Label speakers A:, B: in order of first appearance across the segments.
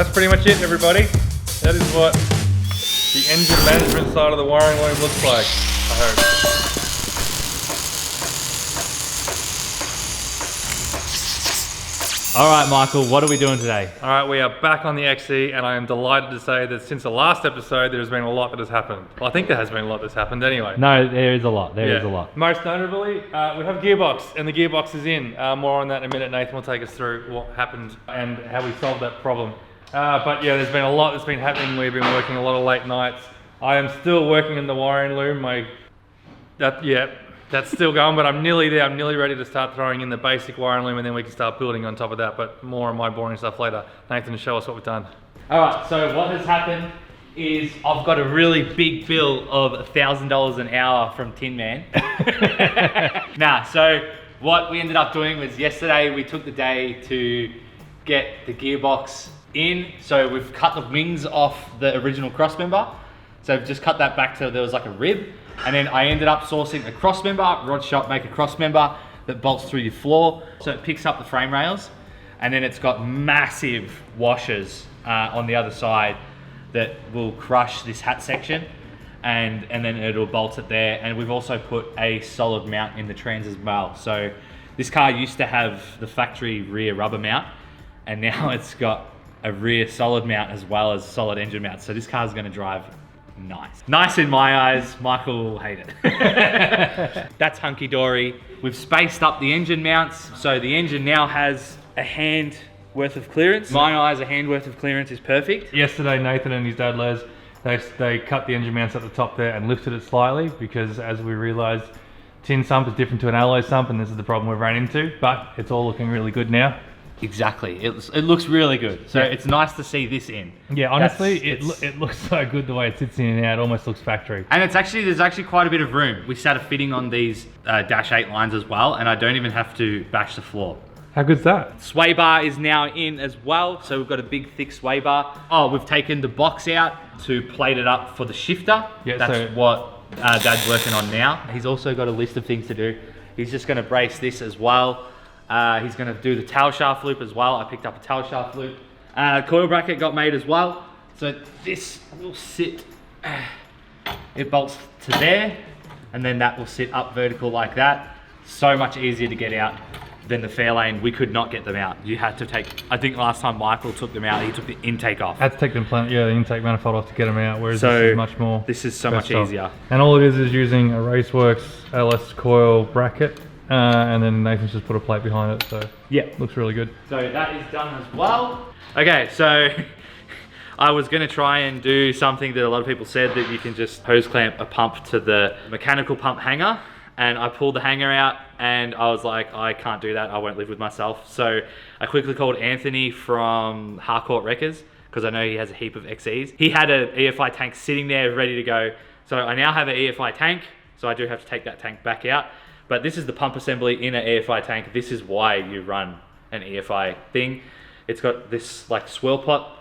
A: that's pretty much it, everybody. That is what the engine management side of the wiring loom looks like, I hope.
B: All right, Michael, what are we doing today?
A: All right, we are back on the XE, and I am delighted to say that since the last episode, there's been a lot that has happened. Well, I think there has been a lot that's happened anyway.
B: No, there is a lot. There is a lot.
A: Most notably, we have Gearbox, and the Gearbox is in. More on that in a minute. Nathan will take us through what happened and how we solved that problem. But yeah, there's been a lot that's been happening. We've been working a lot of late nights. I am still working in the wiring loom. That's still going, but I'm nearly there. I'm nearly ready to start throwing in the basic wiring loom, and then we can start building on top of that, but more on my boring stuff later. Nathan, show us what we've done.
B: All right, so what has happened is I've got a really big bill of $1,000 an hour from Tin Man. So what we ended up doing was yesterday we took the day to get the gearbox in. So we've cut the wings off the original crossmember. So we've just cut that back till there was like a rib. And then I ended up sourcing a crossmember. Rod Shop make a crossmember that bolts through your floor. So it picks up the frame rails. And then it's got massive washers on the other side that will crush this hat section. And then it'll bolt it there. And we've also put a solid mount in the trans as well. So this car used to have the factory rear rubber mount. And now it's got a rear solid mount as well as solid engine mount. So this car's gonna drive nice in my eyes. Michael will hate it. That's hunky-dory. We've spaced up the engine mounts, so the engine now has a hand worth of clearance. In my eyes, a hand worth of clearance is perfect.
A: Yesterday, Nathan and his dad Les, they cut the engine mounts at the top there and lifted it slightly because, as we realised, tin sump is different to an alloy sump, and this is the problem we've ran into, but it's all looking really good now.
B: Exactly, it looks really good. So it's nice to see this in.
A: Yeah, honestly, it looks so good the way it sits in now. It almost looks factory.
B: And there's actually quite a bit of room. We started fitting on these Dash 8 lines as well, and I don't even have to bash the floor.
A: How good's that?
B: Sway bar is now in as well, so we've got a big thick sway bar. Oh, we've taken the box out to plate it up for the shifter. Yeah, that's what Dad's working on now. He's also got a list of things to do. He's just going to brace this as well. He's going to do the tail shaft loop as well. I picked up a tail shaft loop. Coil bracket got made as well. So this will sit, it bolts to there, and then that will sit up vertical like that. So much easier to get out than the Fairlane. We could not get them out. You had to take, I think last time Michael took them out, he took the intake off.
A: Had to take the intake manifold off to get them out, whereas this is much more.
B: This is so much easier.
A: And all it is using a Raceworks LS coil bracket. And then Nathan's just put a plate behind it, so yeah, looks really good.
B: So that is done as well. Okay, so I was gonna try and do something that a lot of people said, that you can just hose clamp a pump to the mechanical pump hanger, and I pulled the hanger out and I was like, I can't do that, I won't live with myself. So I quickly called Anthony from Harcourt Wreckers, because I know he has a heap of XEs. He had an EFI tank sitting there ready to go. So I now have an EFI tank, so I do have to take that tank back out. But this is the pump assembly in an EFI tank. This is why you run an EFI thing. It's got this like swirl pot,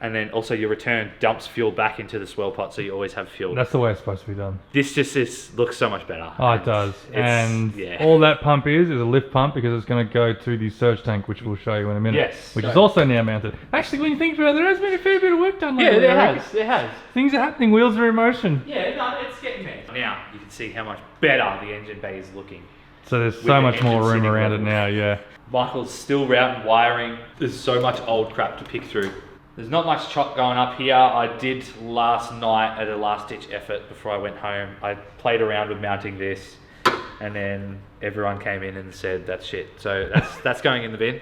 B: and then also your return dumps fuel back into the swirl pot, so you always have fuel.
A: That's the way it's supposed to be done.
B: This just looks so much better.
A: Oh, it does. And yeah, all that pump is a lift pump, because it's going to go to the surge tank, which we'll show you in a minute. Yes. Which is also now mounted. Actually, when you think about it, there has been a fair bit of work done lately.
B: Yeah, there has.
A: Things are happening. Wheels are in motion.
B: Yeah, no, it's getting there. Now you can see how much better the engine bay is looking.
A: So there's so much more room around it now, yeah.
B: Michael's still routing wiring. There's so much old crap to pick through. There's not much chop going up here. I did last night at a last ditch effort before I went home. I played around with mounting this, and then everyone came in and said that's shit. So that's going in the bin.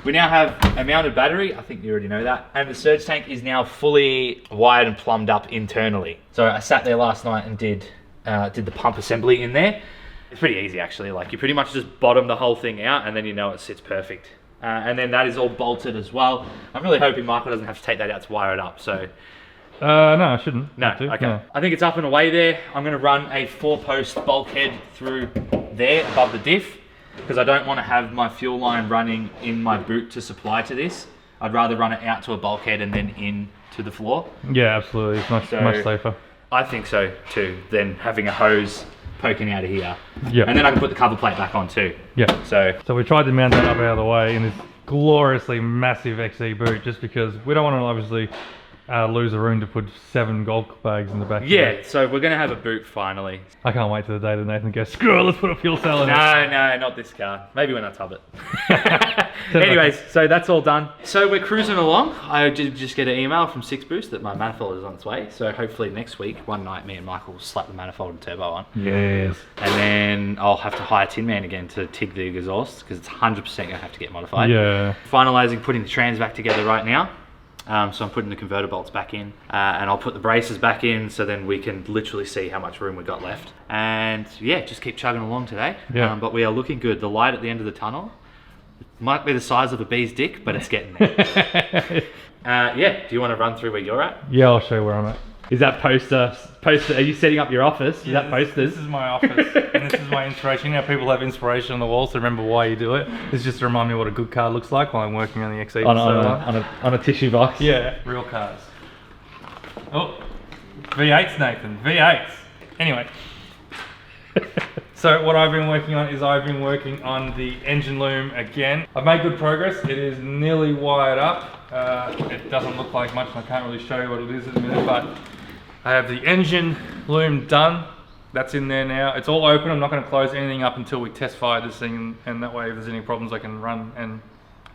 B: We now have a mounted battery. I think you already know that. And the surge tank is now fully wired and plumbed up internally. So I sat there last night and did the pump assembly in there. It's pretty easy actually. Like, you pretty much just bottom the whole thing out, and then you know it sits perfect. And then that is all bolted as well. I'm really hoping Michael doesn't have to take that out to wire it up. So
A: no, I shouldn't.
B: No, okay. No. I think it's up and away there. I'm going to run a 4-post bulkhead through there above the diff, because I don't want to have my fuel line running in my boot to supply to this. I'd rather run it out to a bulkhead and then in to the floor.
A: Yeah, absolutely. It's much safer.
B: I think so too, than having a hose poking out of here.
A: Yeah.
B: And then I can put the cover plate back on too.
A: Yeah. So we tried to mount that up out of the way in this gloriously massive XE boot just because we don't want to obviously lose a room to put 7 golf bags in the back.
B: Yeah, so we're gonna have a boot finally.
A: I can't wait till the day that Nathan goes, screw it, let's put a fuel cell in it.
B: No, not this car. Maybe when I tub it. Anyways, so that's all done. So we're cruising along. I did just get an email from 6Boost that my manifold is on its way. So hopefully next week, one night, me and Michael will slap the manifold and turbo on.
A: Yes.
B: And then I'll have to hire Tin Man again to TIG the exhaust because it's 100% gonna have to get modified.
A: Yeah.
B: Finalizing putting the trans back together right now. So I'm putting the converter bolts back in and I'll put the braces back in so then we can literally see how much room we've got left. And yeah, just keep chugging along today.
A: Yeah.
B: But we are looking good. The light at the end of the tunnel might be the size of a bee's dick, but it's getting there. Yeah, do you want to run through where you're at?
A: Yeah, I'll show you where I'm at.
B: Is that poster, are you setting up your office? Is that posters?
A: This is my office, and this is my inspiration. You know, people have inspiration on the wall, so remember why you do it. It's just to remind me what a good car looks like while I'm working on the XE.
B: On a tissue box?
A: Yeah, real cars. Oh, V8s, Nathan, V8s. Anyway, so what I've been working on is I've been working on the engine loom again. I've made good progress. It is nearly wired up. It doesn't look like much, and I can't really show you what it is in a minute, but I have the engine loom done. That's in there now. It's all open. I'm not going to close anything up until we test fire this thing, and that way if there's any problems I can run and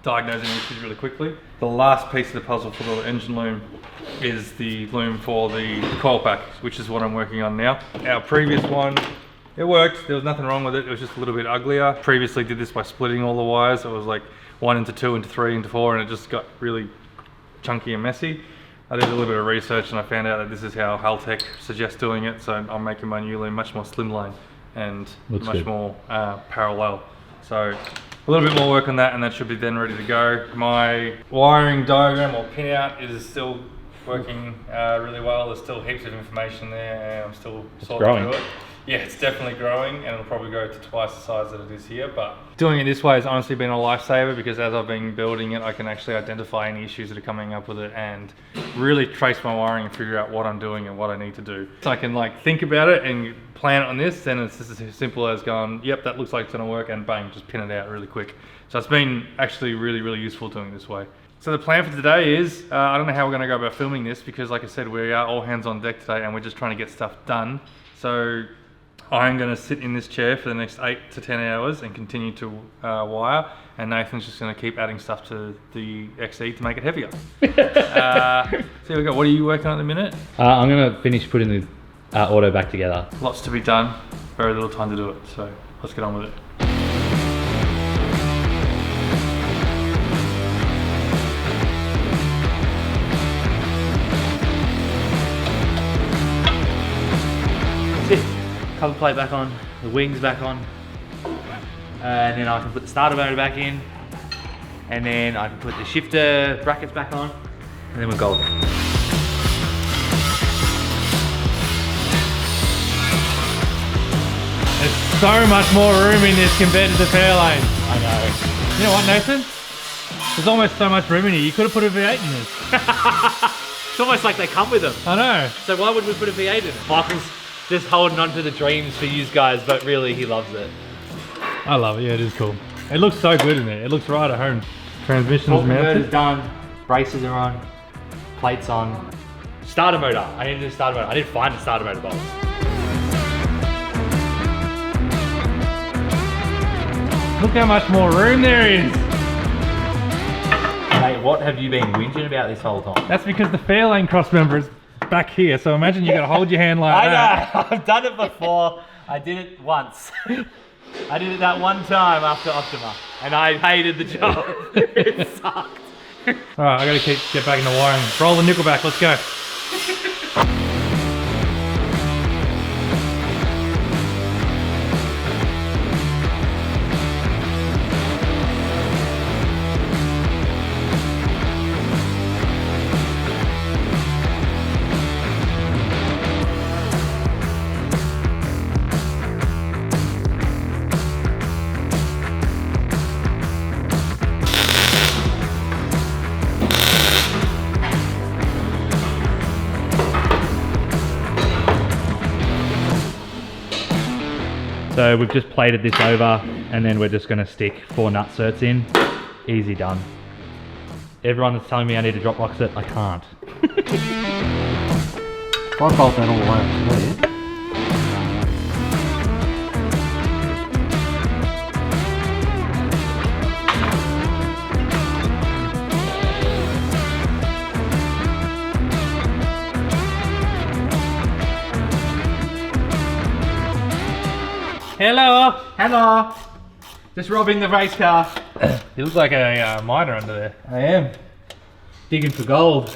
A: diagnose any issues really quickly. The last piece of the puzzle for the engine loom is the loom for the coil pack, which is what I'm working on now. Our previous one, it worked. There was nothing wrong with it. It was just a little bit uglier. Previously did this by splitting all the wires. It was like 1 into 2 into 3 into 4, and it just got really chunky and messy. I did a little bit of research and I found out that this is how Haltech suggests doing it, so I'm making my new loom much more slimline and much more parallel. So a little bit more work on that, and that should be then ready to go. My wiring diagram or pinout is still working really well. There's still heaps of information there, and I'm still sorting through it. Yeah, it's definitely growing, and it'll probably grow to twice the size that it is here, but doing it this way has honestly been a lifesaver because as I've been building it, I can actually identify any issues that are coming up with it and really trace my wiring and figure out what I'm doing and what I need to do. So I can like think about it and plan it on this, then it's just as simple as going, yep, that looks like it's gonna work, and bang, just pin it out really quick. So it's been actually really, really useful doing it this way. So the plan for today is, I don't know how we're gonna go about filming this because like I said, we are all hands on deck today and we're just trying to get stuff done. So I'm going to sit in this chair for the next 8 to 10 hours and continue to wire, and Nathan's just going to keep adding stuff to the XE to make it heavier. So here we go. What are you working on at the minute?
B: I'm going to finish putting the auto back together.
A: Lots to be done, very little time to do it, so let's get on with it.
B: Cover plate back on, the wings back on, and then I can put the starter motor back in, and then I can put the shifter brackets back on, and then we're golden.
A: There's so much more room in this compared to the Fairlane.
B: I know.
A: You know what, Nathan? There's almost so much room in here. You could have put a V8 in this.
B: It's almost like they come with them.
A: I know.
B: So why would we put a V8 in it? Michael's just holding on to the dreams for you guys, but really he loves it.
A: I love it, yeah, it is cool. It looks so good in there. It looks right at home. Transmission's mounted.
B: Done, braces are on, plates on. Starter motor, I need to do the starter motor. I didn't find the starter motor box.
A: Look how much more room there is.
B: Mate, what have you been whinging about this whole time?
A: That's because the Fairlane crossmember is back here, so imagine you got to hold your hand like that.
B: I know, I've done it before. I did it once. I did it that one time after Optima, and I hated the job. It sucked.
A: Alright, I got to get back into wiring. Roll the nickel back, let's go.
B: So we've just plated this over, and then we're just going to stick 4 nut certs in, Easy done. Everyone that's telling me I need to drop box it, I can't.
C: If I bolt that all the way up to there.
A: Hello!
B: Hello! Just robbing the race car.
A: You look like a miner under there.
B: I am. Digging for gold.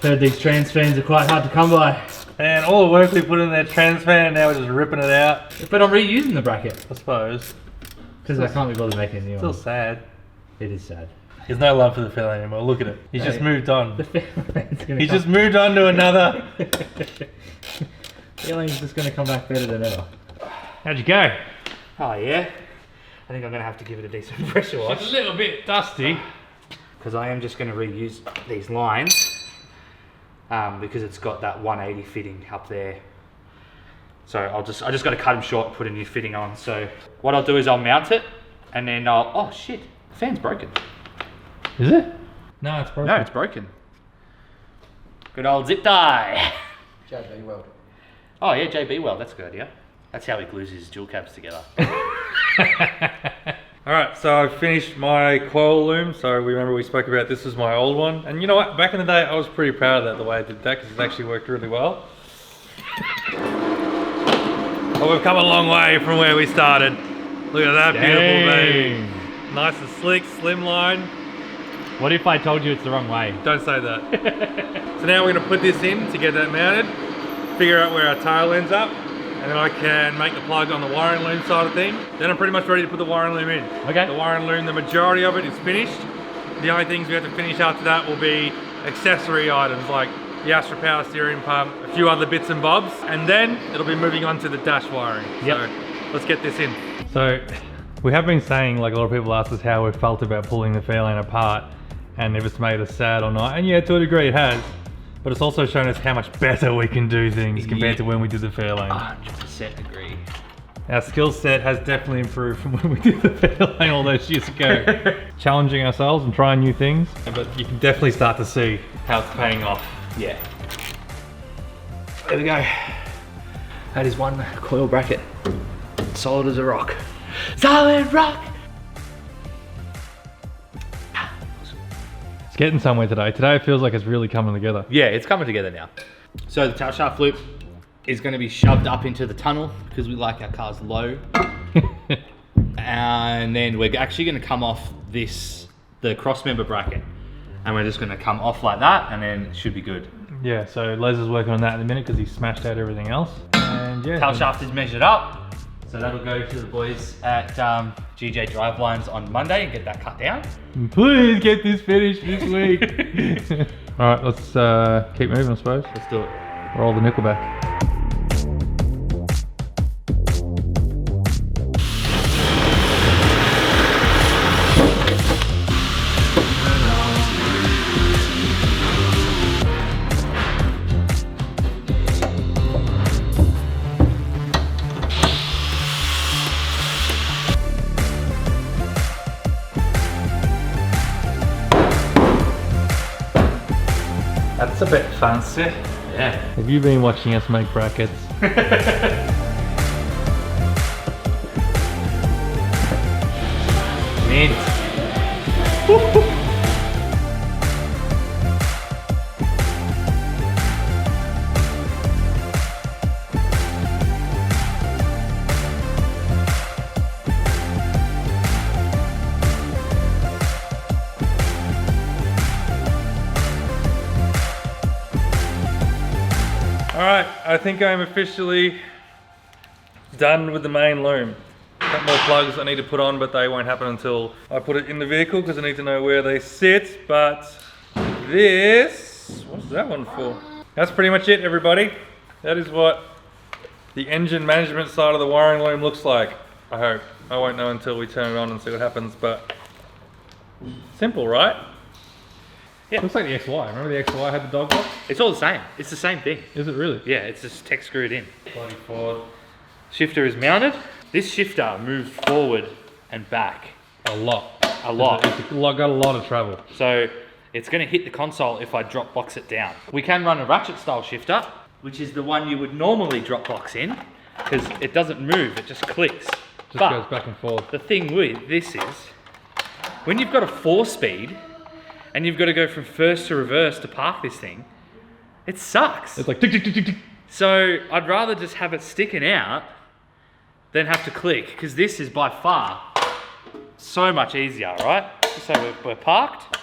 B: Heard these trans fans are quite hard to come by.
A: And all the work we put in that trans fan, and now we're just ripping it out.
B: But I'm reusing the bracket.
A: I suppose.
B: Because I can't be bothered making a new
A: Still
B: one.
A: sad.
B: It is sad.
A: There's no love for the fella anymore. Look at it. He's just moved on.
B: The feeling's gonna
A: He's just moved on to another.
B: Feeling's just gonna come back better than ever.
A: How'd you go?
B: Oh yeah. I think I'm gonna have to give it a decent pressure
A: It's
B: wash.
A: a little bit dusty.
B: Because I am just gonna reuse these lines. Because it's got that 180 fitting up there. So I just got to cut them short and put a new fitting on. So what I'll do is I'll mount it and then oh shit, the fan's broken.
A: Is it? No, it's broken.
B: No, it's broken. Good old zip tie.
C: JB Weld.
B: Oh yeah, JB Weld, that's a good idea. That's how he glues his dual cabs together.
A: Alright, so I finished my coil loom. So remember we spoke about this was my old one. And you know what, back in the day I was pretty proud of that, the way I did that, because it's actually worked really well. But we've come a long way from where we started. Look at that beautiful baby. Nice and slick, slimline.
B: What if I told you it's the wrong way?
A: Don't say that. So now we're going to put this in to get that mounted, figure out where our tail ends up, and then I can make the plug on the wiring loom side of things. Then I'm pretty much ready to put the wiring loom in.
B: Okay.
A: The wiring loom, the majority of it is finished. The only things we have to finish after that will be accessory items like the Astra power steering pump, a few other bits and bobs, and then it'll be moving on to the dash wiring.
B: Yep.
A: So let's get this in. So we have been saying, like a lot of people ask us how we felt about pulling the Fairlane apart and if it's made us sad or not. And yeah, to a degree it has. But it's also shown us how much better we can do things compared to when we did the Fairlane.
B: 100% agree.
A: Our skill set has definitely improved from when we did the Fairlane all those years ago. Challenging ourselves and trying new things. But you can definitely start to see how it's paying off.
B: Yeah. There we go. That is one coil bracket. Solid as a rock. Solid rock!
A: It's getting somewhere today. Today it feels like it's really coming together.
B: Yeah, it's coming together now. So the tail shaft loop is going to be shoved up into the tunnel because we like our cars low. And then we're actually going to come off the crossmember bracket. And we're just going to come off like that and then it should be good.
A: Yeah, so Les is working on that in a minute because he smashed out everything else. And yeah.
B: Tail shaft is measured up. So that'll go to the boys at GJ Drivelines on Monday and get that cut down.
A: Please get this finished this week. Alright, let's keep moving I suppose.
B: Let's do it.
A: Roll the Nickelback. That's a bit fancy.
B: Yeah.
A: Have you been watching us make brackets?
B: Mint.
A: Alright, I think I'm officially done with the main loom. A couple more plugs I need to put on, but they won't happen until I put it in the vehicle because I need to know where they sit. But this, what's that one for? That's pretty much it, everybody. That is what the engine management side of the wiring loom looks like, I hope. I won't know until we turn it on and see what happens, but simple, right?
B: Yeah.
A: Looks like the XY. Remember the XY had the dog box?
B: It's all the same. It's the same thing.
A: Is it really?
B: Yeah, it's just tech screwed in.
A: Bloody Ford.
B: Shifter is mounted. This shifter moves forward and back.
A: A lot.
B: a lot.
A: Got a lot of travel.
B: So it's going to hit the console if I drop box it down. We can run a ratchet style shifter, which is the one you would normally drop box in, because it doesn't move, it just clicks.
A: Just goes back and forth.
B: The thing with this is, when you've got a 4-speed, and you've got to go from first to reverse to park this thing, it sucks.
A: It's like tick, tick, tick, tick, tick.
B: So I'd rather just have it sticking out than have to click, because this is by far so much easier, right? So we're parked,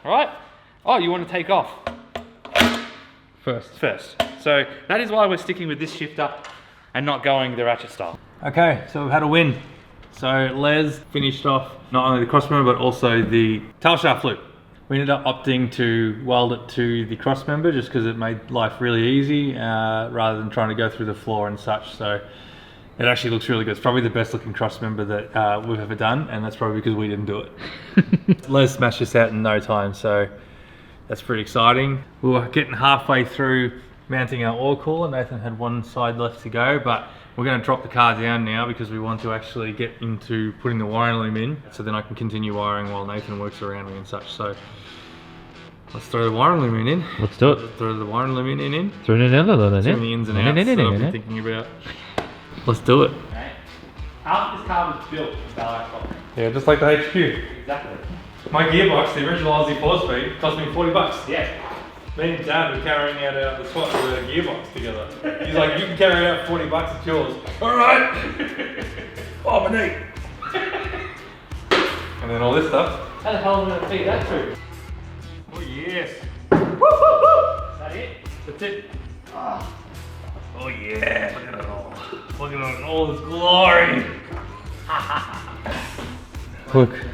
B: all right? Oh, you want to take off? First. So that is why we're sticking with this shifter and not going the ratchet style.
A: Okay, so we've had a win. So Les finished off not only the crossmember but also the tail shaft loop. We ended up opting to weld it to the crossmember just because it made life really easy rather than trying to go through the floor and such. So it actually looks really good. It's probably the best looking crossmember that we've ever done, and that's probably because we didn't do it. Les smashed this out in no time, so that's pretty exciting. We were getting halfway through mounting our oil cooler. Nathan had one side left to go, but we're going to drop the car down now because we want to actually get into putting the wiring loom in, so then I can continue wiring while Nathan works around me and such. So let's throw the wiring loom in.
D: Let's do it.
A: Let's throw the wiring loom in.
D: Throw it in.
A: Through the ins and outs that I've been thinking about. Let's do it.
B: Okay. After this car was built in Ballarat.
A: Yeah, just like the HQ.
B: Exactly.
A: My gearbox, the original Aussie 4-speed, cost me $40.
B: Yeah.
A: Me and Dad were carrying out the swap with a gearbox together. He's like, you can carry it out for $40, it's yours. Alright! Oh, my knee! And then all this stuff.
B: How the hell am I going to feed that through?
A: Oh, yes!
B: Is that it?
A: That's it. Oh, yeah! Look at it all. Look at it all this glory!
D: Look,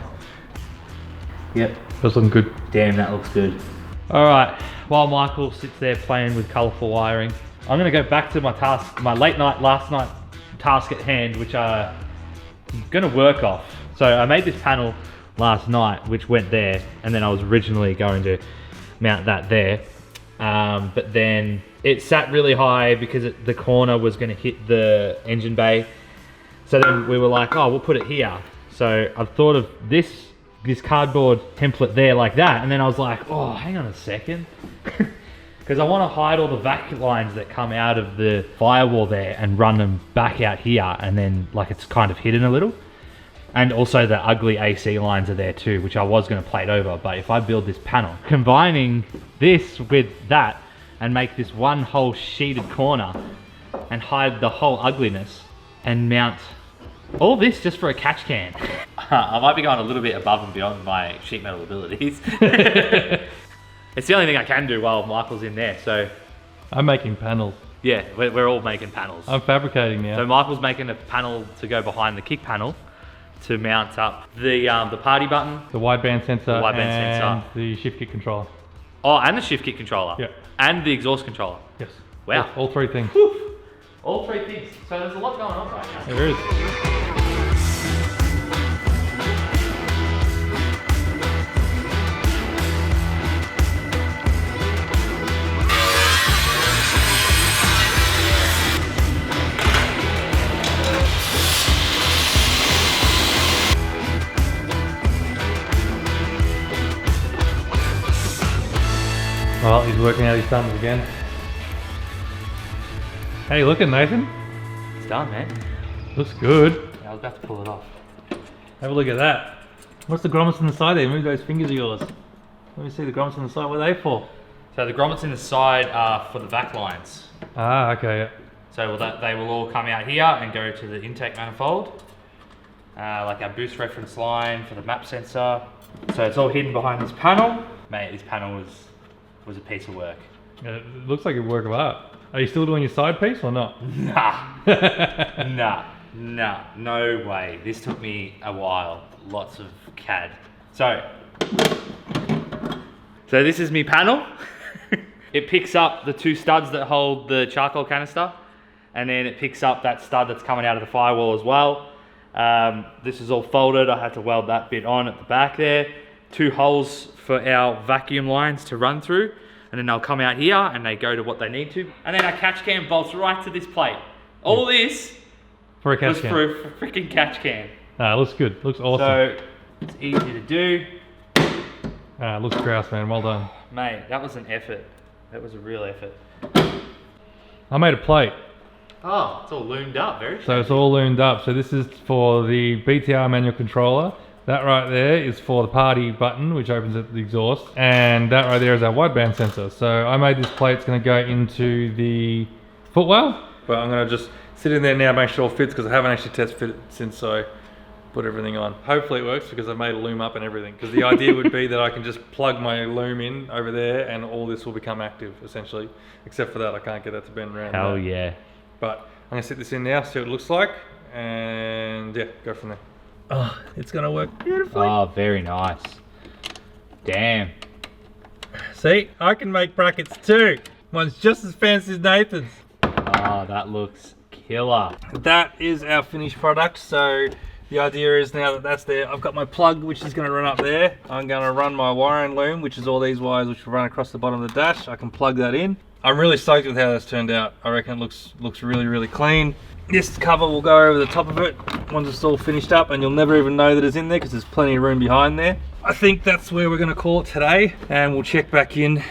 B: Yep.
D: that's looking good.
B: Damn, that looks good.
D: Alright, while Michael sits there playing with colourful wiring, I'm going to go back to my task, my last night task at hand, which I'm going to work off. So I made this panel last night, which went there, and then I was originally going to mount that there. But then it sat really high because the corner was going to hit the engine bay. So then we were like, oh, we'll put it here. So I've thought of this cardboard template there like that, and then I was like, oh, hang on a second, because I want to hide all the vac lines that come out of the firewall there and run them back out here, and then like it's kind of hidden a little. And also the ugly AC lines are there too, which I was going to plate over, but if I build this panel, combining this with that and make this one whole sheeted corner and hide the whole ugliness and mount all this just for a catch can.
B: I might be going a little bit above and beyond my sheet metal abilities. It's the only thing I can do while Michael's in there, so
A: I'm making panels.
B: yeah, we're all making panels.
A: I'm fabricating now.
B: So Michael's making a panel to go behind the kick panel to mount up the party button.
A: The wideband sensor
B: wideband
A: and
B: sensor.
A: the shift kick controller.
B: Oh, and the shift kick controller.
A: Yeah.
B: And the exhaust controller.
A: Yes.
B: Wow.
A: All three things.
B: Whew. All three things. So there's a lot going on right now.
A: There is. Well, he's working out his thumbs again. Hey, look at Nathan.
B: It's done, man.
A: Looks good.
B: I was about to pull it off.
A: Have a look at that. What's the grommets on the side there? Move those fingers of yours. Let me see the grommets on the side. What are they for?
B: So the grommets in the side are for the back lines.
A: Ah, okay. Yeah.
B: So they will all come out here and go to the intake manifold. Like our boost reference line for the map sensor. So it's all hidden behind this panel. Mate, this panel was a piece of work.
A: It looks like a work of art. Are you still doing your side piece or not?
B: Nah. Nah, no way. This took me a while. Lots of CAD. So this is me panel. It picks up the two studs that hold the charcoal canister, and then it picks up that stud that's coming out of the firewall as well. This is all folded. I had to weld that bit on at the back there. 2 holes for our vacuum lines to run through, and then they'll come out here and they go to what they need to. And then our catch can bolts right to this plate. All this
A: For a catch
B: was
A: can.
B: for a freaking catch can.
A: Ah, looks good. Looks awesome.
B: So It's easy to do.
A: Looks grouse, man. Well done.
B: Mate, that was an effort. That was a real effort.
A: I made a plate.
B: Oh, it's all loomed up, very
A: So it's all loomed up. So this is for the BTR manual controller. That right there is for the party button, which opens up the exhaust. And that right there is our wideband sensor. So I made this plate. It's going to go into the footwell. But I'm going to just sit in there now, make sure it fits, because I haven't actually test fit it since I put everything on. Hopefully it works, because I've made a loom up and everything. Because the idea would be that I can just plug my loom in over there and all this will become active, essentially. Except for that, I can't get that to bend around.
D: Hell yeah.
A: But I'm going to sit this in now, see what it looks like, and yeah, go from there. Oh, it's going to work beautifully.
B: Oh, very nice. Damn.
A: See, I can make brackets too. Mine's just as fancy as Nathan's.
B: Oh, that looks killer.
A: That is our finished product. So the idea is now that that's there, I've got my plug, which is going to run up there. I'm going to run my wiring loom, which is all these wires which will run across the bottom of the dash. I can plug that in. I'm really stoked with how that's turned out. I reckon it looks really, really clean. This cover will go over the top of it once it's all finished up, and you'll never even know that it's in there because there's plenty of room behind there. I think that's where we're going to call it today, and we'll check back in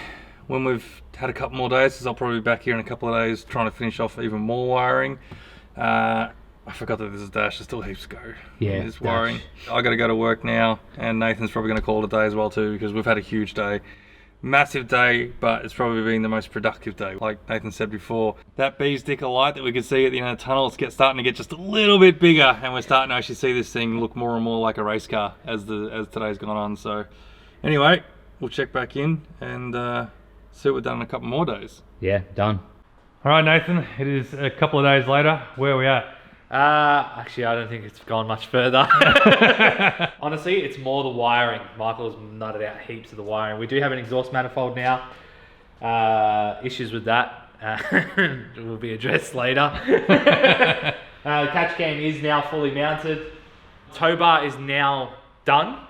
A: when we've had a couple more days, because I'll probably be back here in a couple of days trying to finish off even more wiring. I forgot that there's a dash, there's still heaps to go.
B: Yeah,
A: there's wiring. I got to go to work now, and Nathan's probably going to call it a day as well too, because we've had a huge day. Massive day, but it's probably been the most productive day. Like Nathan said before, that bee's dick of light that we could see at the end of the tunnel, it's starting to get just a little bit bigger, and we're starting to actually see this thing look more and more like a race car as today's gone on. So anyway, we'll check back in and see what we've done in a couple more days.
B: Yeah, done.
A: All right, Nathan, it is a couple of days later. Where are we at?
B: Actually, I don't think it's gone much further. Honestly, it's more the wiring. Michael's nutted out heaps of the wiring. We do have an exhaust manifold now. Issues with that will be addressed later. The catch can is now fully mounted. Tow bar is now done.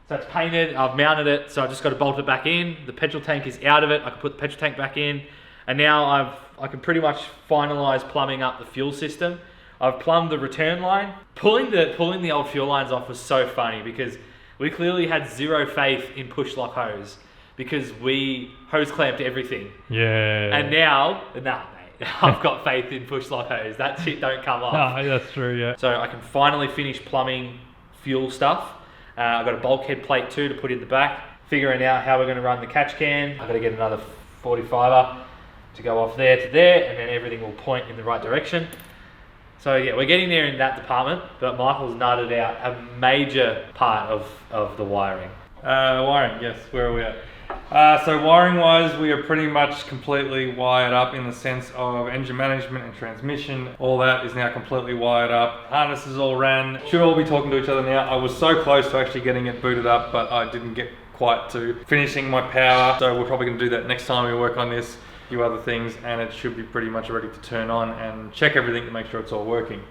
B: So it's painted, I've mounted it, so I just got to bolt it back in. The petrol tank is out of it, I can put the petrol tank back in. And now I can pretty much finalise plumbing up the fuel system. I've plumbed the return line. Pulling the old fuel lines off was so funny because we clearly had zero faith in push lock hose because we hose clamped everything.
A: Yeah.
B: And now, nah mate, I've got faith in push lock hose. That shit don't come off.
A: Oh, that's true, yeah.
B: So I can finally finish plumbing fuel stuff. I've got a bulkhead plate too to put in the back. Figuring out how we're going to run the catch can. I've got to get another 45er to go off there to there, and then everything will point in the right direction. So yeah, we're getting there in that department, but Michael's nutted out a major part of the wiring.
A: Wiring, yes, where are we at? So wiring wise, we are pretty much completely wired up in the sense of engine management and transmission. All that is now completely wired up. Harnesses all ran, should all be talking to each other now. I was so close to actually getting it booted up, but I didn't get quite to finishing my power. So we're probably gonna do that next time we work on this. Few other things, and it should be pretty much ready to turn on and check everything to make sure it's all working.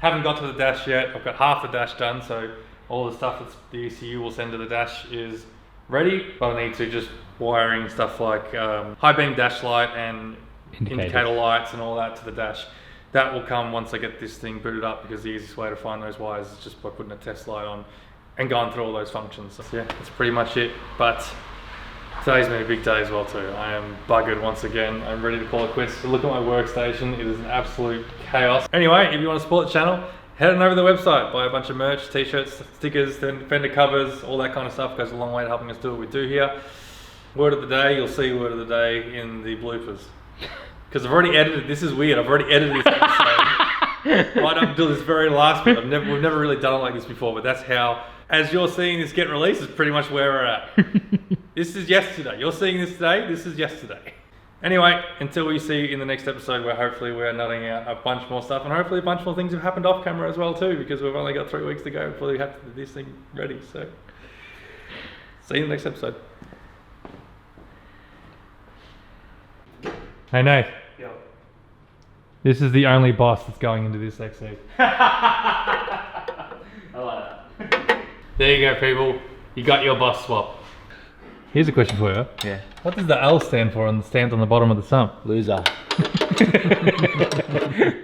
A: Haven't got to the dash yet. I've got half the dash done, so all the stuff that the ECU will send to the dash is ready, but I need to just wiring stuff like high beam dash light and indicator lights and all that to the dash. That will come once I get this thing booted up, because the easiest way to find those wires is just by putting a test light on and going through all those functions. So yeah, that's pretty much it. But today's been a big day as well too. I am buggered once again. I'm ready to call it quits. Look at my workstation. It is an absolute chaos. Anyway, if you want to support the channel, head on over to the website. Buy a bunch of merch, t-shirts, stickers, fender covers, all that kind of stuff. Goes a long way to helping us do what we do here. Word of the day, you'll see word of the day in the bloopers. Because I've already edited, this is weird, I've already edited this episode. Right up until this very last bit. We've never really done it like this before, but that's how, as you're seeing this get released, is pretty much where we're at. This is yesterday. You're seeing this today, this is yesterday. Anyway, until we see you in the next episode, where hopefully we're nutting out a bunch more stuff, and hopefully a bunch more things have happened off camera as well too, because we've only got 3 weeks to go before we have to get this thing ready. So, see you in the next episode. Hey Nate.
B: Yo.
A: This is the only boss that's going into this XC.
B: I like that.
A: There you go, people. You got your boss swap. Here's a question for you.
B: Yeah.
A: What does the L stand for on the stand on the bottom of the sump?
B: Loser. Oh,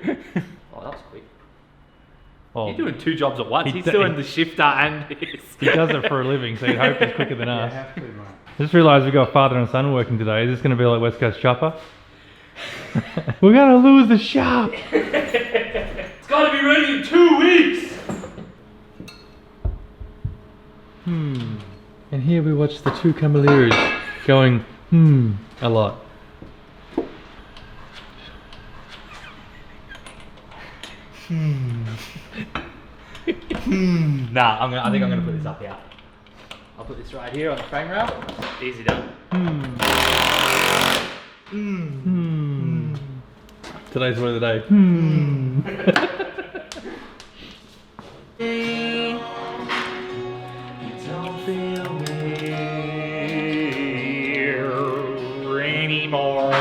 B: that was quick.
A: Oh,
B: You're doing 2 jobs at once.
A: He
B: He's
A: d-
B: doing the shifter and his.
A: he does it for a living, so you'd hope he's quicker than
C: You
A: us.
C: have to, mate.
A: I just realised we got father and son working today. Is this going to be like West Coast Chopper? We're going to lose the shop.
B: It's got to be ready in 2 weeks.
A: And here we watch the two Cavaliers going, a lot.
B: Nah, I think I'm gonna put this up here. I'll put this right here on the frame rail. Easy done.
A: Today's word of the day.
B: Don't feel me anymore.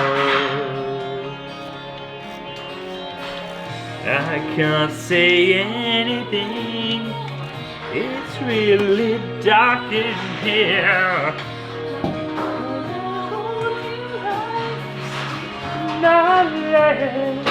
B: I can't say anything. It's really dark in here. My life,